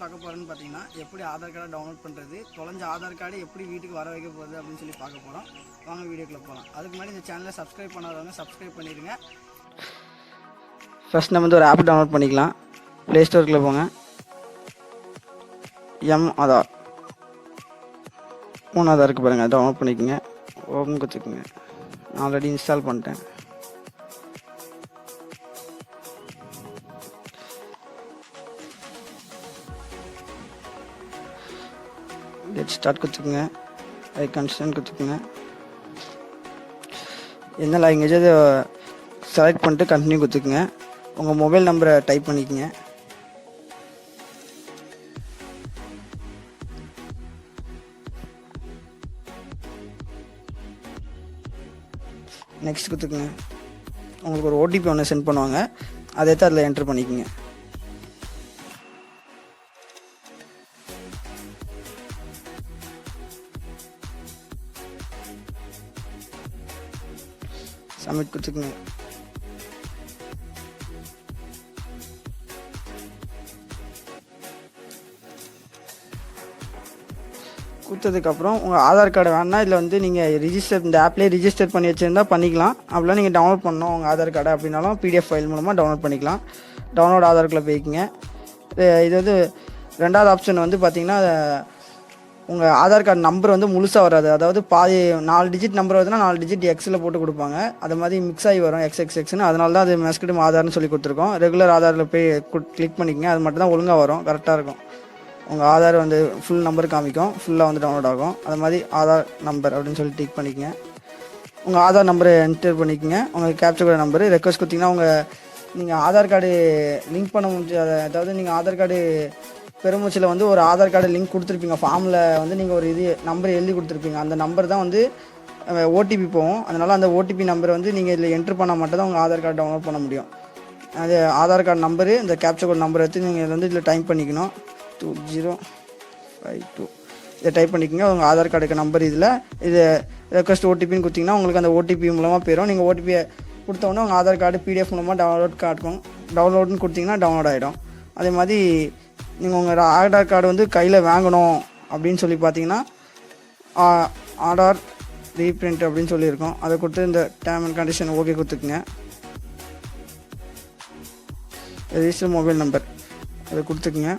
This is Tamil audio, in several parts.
பார்க்க போகிறோன்னு பார்த்தீங்கன்னா எப்படி ஆதார் கார்டை டவுன்லோட் பண்ணுறது, தொலைஞ்ச ஆதார் கார்டு எப்படி வீட்டுக்கு வர வைக்க போகிறது அப்படின்னு சொல்லி பார்க்க போகிறோம். வாங்க வீடியோக்குள்ளே போகலாம். அதுக்கு முன்னாடி இந்த சேனலை சப்ஸ்கிரைப் பண்ணாதவங்க சப்ஸ்கிரைப் பண்ணிடுங்க. ஃபர்ஸ்ட் நம்ம வந்து ஒரு ஆப் டவுன்லோட் பண்ணிக்கலாம். ப்ளே ஸ்டோருக்குள்ளே போங்க. ஆதார் 3 ஆதாருக்கு பாருங்கள், டவுன்லோட் பண்ணிக்கோங்க. ஓப்பன் கொடுத்துக்குங்க. நான் ஆல்ரெடி இன்ஸ்டால் பண்ணிட்டேன். கெட் ஸ்டார்ட் கொடுத்துக்குங்க. ஐ கன்ஸ்டன் கொடுத்துக்குங்க. என்ன லாங்குவேஜ் அதை செலக்ட் பண்ணிட்டு கண்டினியூ கொடுத்துக்குங்க. உங்கள் மொபைல் நம்பரை டைப் பண்ணிக்கோங்க. நெக்ஸ்ட் கொடுத்துக்குங்க. உங்களுக்கு ஒரு ஓடிபி ஒன்று சென்ட் பண்ணுவாங்க, அதை எடுத்து அதில் என்ட்ரு பண்ணிக்கோங்க. சப்மிட் கொடுத்துக்குங்க. கொடுத்ததுக்கப்புறம் உங்கள் ஆதார் கார்டு வேணா இதில் வந்து நீங்கள் ரிஜிஸ்டர் இந்த ஆப்லேயே ரிஜிஸ்டர் பண்ணி வச்சுருந்தா பண்ணிக்கலாம். அப்படிலாம் நீங்கள் டவுன்லோட் பண்ணணும் உங்கள் ஆதார் கார்டு அப்படின்னாலும் பிடிஎஃப் ஃபைல் மூலமாக டவுன்லோட் பண்ணிக்கலாம். டவுன்லோட் ஆதார்க்குள்ளே போய்க்குங்க. இது வந்து ரெண்டாவது ஆப்ஷன் வந்து பார்த்திங்கன்னா உங்கள் ஆதார் கார்டு நம்பர் வந்து முழுசாக வராது. அதாவது பாதி 4 டிஜிட் நம்பர் வருதுன்னா 4 டிஜிட் எக்ஸில் போட்டு கொடுப்பாங்க. அது மாதிரி மிக்ஸ் ஆகி வரும் எக்ஸ்னு. அதனால தான் அது மெஸ்கிடும் ஆதார்னு சொல்லி கொடுத்துருக்கோம். ரெகுலர் ஆதாரில் போய் கிளிக் பண்ணிக்கங்க. அது மட்டும் தான் ஒழுங்காக வரும், கரெக்டாக இருக்கும். உங்கள் ஆதார் வந்து ஃபுல் நம்பர் காமிக்கும், ஃபுல்லாக வந்து டவுன்லோட் ஆகும். அது மாதிரி ஆதார் நம்பர் அப்படின்னு சொல்லி டிக் பண்ணிக்கங்க. உங்கள் ஆதார் நம்பரை என்டர் பண்ணிக்கோங்க. உங்கள் கேப்சர் கோட் நம்பரு ரெக்வஸ்ட் கொடுத்தீங்கன்னா நீங்கள் ஆதார் கார்டு லிங்க் பண்ண முடியாது. அதாவது நீங்கள் ஆதார் கார்டு பெருமூச்சில் வந்து ஒரு ஆதார் கார்டு லிங்க் கொடுத்துருப்பீங்க. ஃபார்மில் வந்து நீங்கள் ஒரு நம்பர் எழுதி கொடுத்துருப்பீங்க. அந்த நம்பர் தான் வந்து ஓடிபி போகும். அதனால் அந்த ஓடிபி நம்பரை வந்து நீங்கள் இதில் என்ட்ரு பண்ணால் மட்டும் தான் உங்கள் ஆதார் கார்டு டவுன்லோட் பண்ண முடியும். அது ஆதார் கார்டு நம்பரு, இந்த கேப்சர் கோட் நம்பர் எடுத்து நீங்கள் வந்து இதில் டைப் பண்ணிக்கணும். 2052 இதை டைப் பண்ணிக்கோங்க. உங்கள் ஆதார் கார்டுக்கு நம்பர் இது ரெக்வஸ்ட் ஓடிபின்னு கொடுத்தீங்கன்னா உங்களுக்கு அந்த ஓடிபி மூலமாக போயிடும். நீங்கள் ஓடிபியை கொடுத்தோன்னே உங்கள் ஆதார் கார்டு பிடிஎஃப் மூலமாக டவுன்லோடுன்னு கொடுத்தீங்கன்னா டவுன்லோட் ஆகிடும். அதே மாதிரி நீங்கள் உங்கள் ஆதார் கார்டு வந்து கையில் வாங்கணும் அப்படின்னு சொல்லி பார்த்தீங்கன்னா ஆதார் ரீப்ரிண்ட் அப்படின்னு சொல்லியிருக்கோம். அதை கொடுத்து இந்த டேர்ம் அண்ட் கண்டிஷன் ஓகே கொடுத்துக்குங்க. ரெஜிஸ்டர் மொபைல் நம்பர் அதை கொடுத்துக்குங்க.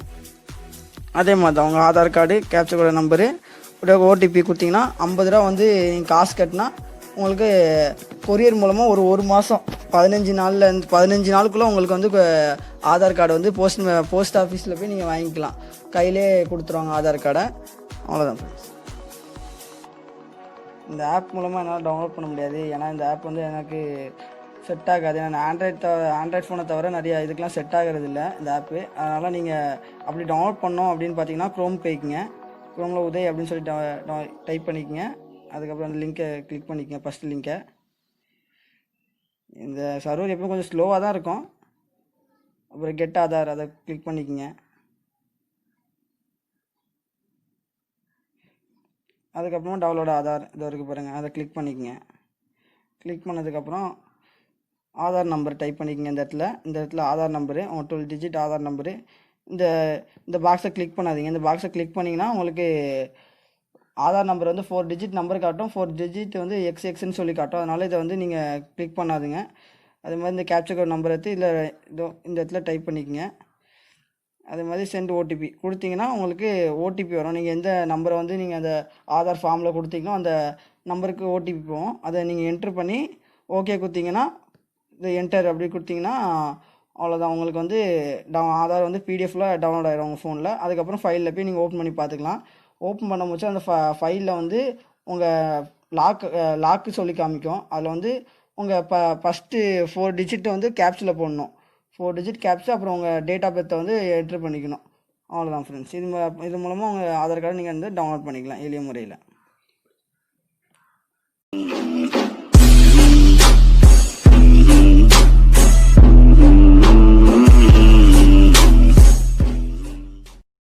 அதே மாதிரி தான் உங்கள் Aadhaar card capture code number OTP கொடுத்தீங்கன்னா 50 ரூபா வந்து நீங்கள் காசு கட்டினா உங்களுக்கு கொரியர் மூலமாக ஒரு மாதம் 15 நாளுக்குள்ளே உங்களுக்கு வந்து ஆதார் கார்டு வந்து போஸ்ட் ஆஃபீஸில் போய் நீங்கள் வாங்கிக்கலாம். கையிலே கொடுத்துருவாங்க ஆதார் கார்டை. அவ்வளோதான் ஃப்ரெண்ட்ஸ். இந்த ஆப் மூலமாக என்னால் டவுன்லோட் பண்ண முடியாது. ஏன்னா இந்த ஆப் வந்து எனக்கு செட் ஆகாது. நான் ஆண்ட்ராய்ட் ஃபோனை தவிர நிறையா இதுக்கெலாம் செட் ஆகிறது இல்லை இந்த ஆப்பு. அதனால் நீங்கள் அப்படி டவுன்லோட் பண்ணோம் அப்படின்னு பார்த்தீங்கன்னா க்ரோம் போய்க்குங்க. க்ரோமில் உதய் அப்படின்னு சொல்லி டைப் பண்ணிக்கோங்க. அதுக்கப்புறம் அந்த லிங்க்கை கிளிக் பண்ணிக்கோங்க. ஃபஸ்ட் லிங்க்கை. இந்த சர்வர் எப்பவும் கொஞ்சம் ஸ்லோவாக தான் இருக்கும். அப்புறம் கெட் ஆதார் அதை கிளிக் பண்ணிக்கோங்க. அதுக்கப்புறமா டவுன்லோட் ஆதார் இது வரைக்கும் பாருங்கள், அதை கிளிக் பண்ணிக்கோங்க. கிளிக் பண்ணதுக்கப்புறம் ஆதார் நம்பர் டைப் பண்ணிக்கோங்க. இந்த இடத்துல ஆதார் நம்பரு, உங்கள் 12 டிஜிட் ஆதார் நம்பரு. இந்த பாக்ஸை கிளிக் பண்ணாதீங்க. இந்த பாக்ஸை கிளிக் பண்ணிங்கன்னா உங்களுக்கு ஆதார் நம்பர் வந்து 4 டிஜிட் நம்பர் காட்டும். 4 டிஜிட் வந்து எக்ஸ்ன்னு சொல்லி காட்டும். அதனால் இதை வந்து நீங்கள் கிளிக் பண்ணாதுங்க. அது மாதிரி இந்த கேப்சர் கோட் நம்பர் எடுத்து இந்த இடத்துல டைப் பண்ணிக்கோங்க. அது மாதிரி சென்ட் ஓடிபி கொடுத்தீங்கன்னா உங்களுக்கு ஓடிபி வரும். நீங்கள் எந்த நம்பரை வந்து நீங்கள் அந்த ஆதார் ஃபார்மில் கொடுத்தீங்களோ அந்த நம்பருக்கு ஓடிபி போகும். அதை நீங்கள் என்ட்ரு பண்ணி ஓகே கொடுத்தீங்கன்னா இந்த என்டர் அப்படி கொடுத்தீங்கன்னா அவ்வளோதான். உங்களுக்கு வந்து ஆதார் வந்து பிடிஎஃபில் டவுன்லோட் ஆகிடும் உங்கள் ஃபோனில். அதுக்கப்புறம் ஃபைலில் போய் நீங்கள் ஓப்பன் பண்ணி பார்த்துக்கலாம். ஓப்பன் பண்ண முடிச்சு அந்த ஃபைலில் வந்து உங்கள் லாக்கு சொல்லி காமிக்கும். அதில் வந்து உங்கள் ஃபஸ்ட்டு 4 டிஜிட்டை வந்து கேப்ஸில் போடணும். 4 டிஜிட் கேப்ஸ், அப்புறம் உங்கள் டேட் ஆஃப் பர்த்தை வந்து என்ட்ரு பண்ணிக்கணும். அவ்வளோதான் ஃப்ரெண்ட்ஸ். இது மூலமாக உங்கள் ஆதார் கார்டு நீங்கள் வந்து டவுன்லோட் பண்ணிக்கலாம் எளிய முறையில்.